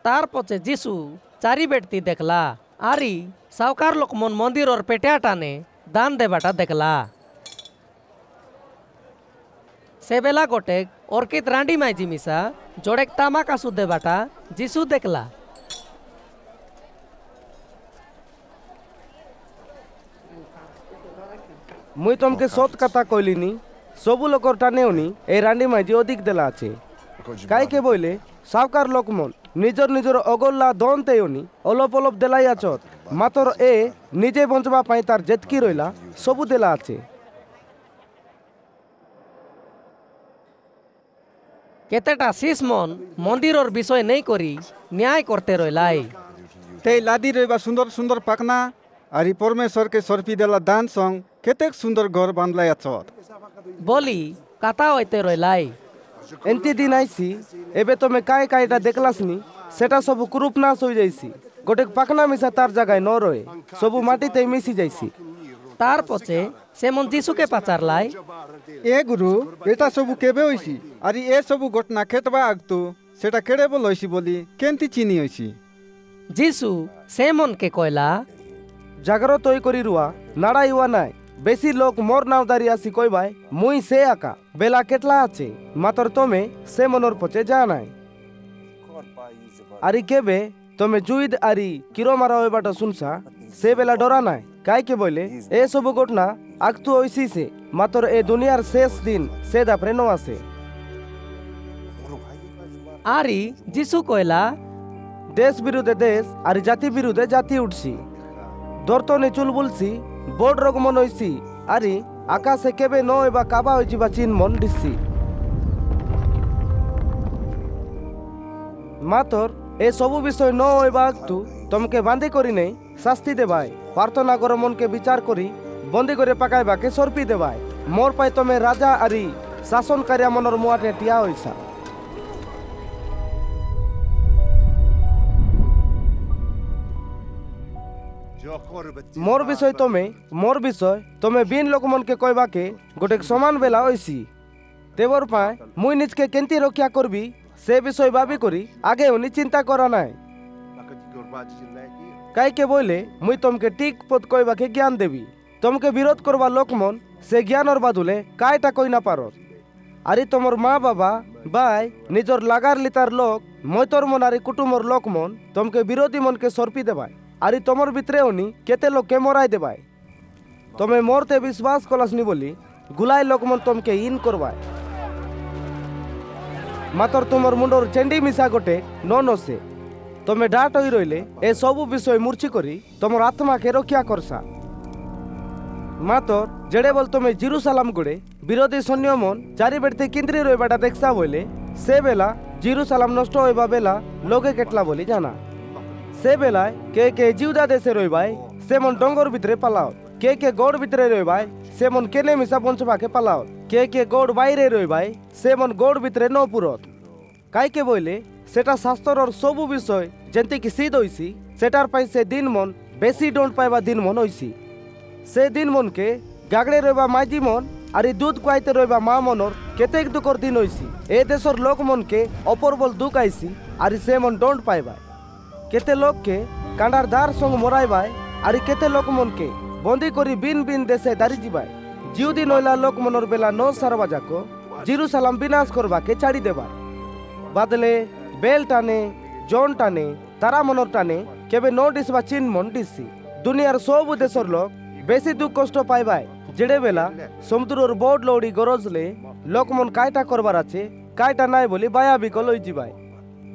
तार पचे जीशु चारी बेटती देखला आरी सावकार लोक मन मंदिर और पेटिया टाने दान देबाटा देखला से बेला गोटे अर्कित रांडी माइजी मिसा जोड़े तामाक आसु देबाटा जीशु देखला मुई तुमके सत कथा कइलिनी सबु लोकर टानेउनी ए रांडी माइजी अधिक देला আছে काई के बोले सावकार लोक मन निजर निजर अगल्ला दन तेउनी अलप अलप देलाई आछत मातर ए निजे बंचबा पाई तार जेतकी रइला सबु देला আছে केतेटा शीश मन मंदिर विषय नहीं करी न्याय करते रहिलाई ते लादी रहिबा सुंदर सुंदर पाकना आरी परमेश्वर के सरपी देला दान संग केतेक सुंदर घर बांधलाई आछत बोली काता होते रहिलाई एंती दिन आईसी एबे तमे काय कायटा देखलासनी सेटा सब कुरूप नाश हो जाइसी गोटे पाकना मिसा तार जगह न रहे सब माटीते मिसी जाइसी तार पछे से मन जीशु के पचारलाई ए गुरु एटा सब केबे होइसी आरी ए सब घटना खेतबा आगतो सेटा केडे बोल होइसी बोली केंती चिनी होइसी जीशु से मन के कइला जागरत होई करी रुआ नाड़ा युवा नाय बेसी लोक मोर नाव दारी आसी कइबाय मुई से आका बेला केटला आछे मातर तमे से मनर पछे जानाय आरी केबे तमे जुइद आरी किरो मारा होइबाटा सुनसा से बेला डरा नाय काय के बोले ए सब घटना आगतु होइसी से मातर ए दुनियार शेष दिन से दापरे न आसे आरी जीशु कइला देश विरुद्धे देश आरी जाति विरुद्धे जाति उठसी दर्तने चुलबुलसी बोर्ड रोग मन होइसी आरी आकाशे केबे न होइबा काबा होइजिबा चिन मन दिसी मातर ए सबु विषय न होइबा आगतु तमके बांधी करी नै शास्ति देबाय प्रार्थना कर मन के विचार करी बंदी करे पकाइबा के सरपी देबाय मोर पाई तमे राजा आरी शासनकार्य मनर मुआटे टिया होइसा मोर विषय तमे बिन लोक मन के कहबा के गोटे समान बेला होइसी तेवर पाए मुई निज के केंती रक्षा करबी से विषय भाबी करी आगे उनी चिंता करा नाय काई के बोले मुई तमके ठीक पद कहबा के ज्ञान देबी तमके विरोध करबा लोक मन से ज्ञान और बादुले कायटा कई ना पारो आरी तमर माँ बाबा बाय निजर लागार लितार लोक मैतर मन आरी कुटुमर लोक मन तमके विरोधी मन के सरपी देबाय आरी तमर भितरे उनी केते लोक के मराई देबाय तमे मोरते विश्वास कलासनी बोली गुलाई लोक मन तमके इन करबाय मातर तुमर मुंडर चेंडी मिसा गोटे न नसे तमे डाट होई रहिले ए सबु विषय मूर्छी करी तमर आत्मा के रक्षा करसा मातर जेडे बोल तमे जेरूशलेम गुड़े विरोधी सैन्य मन चारि बेडते केंद्री रहिबाटा देखसा बोले से बेला जेरूशलेम नष्ट होइबा बेला लोगे केटला बोली जाना से बेलाय के जिउदा देशे रहिबाय से मन डंगर भितरे पालाओ के गौड़ भितरे रहिबाय से मन केने मिसा बंचबा के पालाओ के गौड़ बाहरे रहिबाय से मन गौड़ भितरे न पुरत काई के बोले सेटा शास्त्र और सबु विषय जेंति कि सिद्ध होइसी सेटार पाई से दिन मन बेसी डोंट पाइबा दिन मन होइसी से दिन मन के गागड़े रहिबा माइजी मन आरी दूध खुआइते रहिबा माँ मनर केतेक दुखर दिन होइसी ए देशर लोक मन के अपरबल दुख आइसी आरी से मन डोंट पाइबा केते लोक के कांडार दार संग मराइबाय आरी केते लोक मन के बंदी करी बिन बिन देशे दारी जिबाय जिउदी नइला लोक मनर बेला न सारबा जाको जेरूशलेम विनाश करबा के छाड़ी देबाय बादले बेल टाने जौन टाने तारा मनर टाने केबे न डिसबा चिन मन डिसी दुनियार सब देशर लोक बेसी दुख कष्ट पाइबाय जेडे बेला समुद्रर बोर्ड लौड़ी गरजले लोक मन कायटा करबार आछे कायटा नाय बोली बाया बिकल होई जिबाय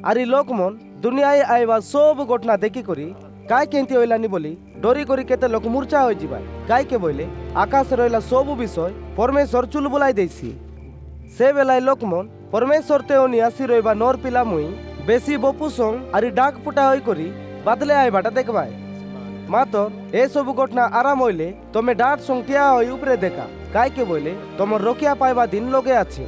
आरी लोक मन दुनियाय आइबा सब घटना देखी करी काय केंती होइलानी बोली डरी करी केते लोक मूर्छा होई जिबाय काय के बोले आकाश रहिला सब विषय परमेश्वर चुल बुलाई देसी से बेलाय लोक मन परमेश्वर ते ओनी आसी रहिबा नर पिला मुई बेसी बपु संग आरी डाक पुटा होई करी बादले आइबाटा देखबाय मातर ए सब घटना आराम होइले तमे डाट संग टिया होई उपरे देखा काय के बोले तमर रक्षा पाइबा दिन लगे आछे।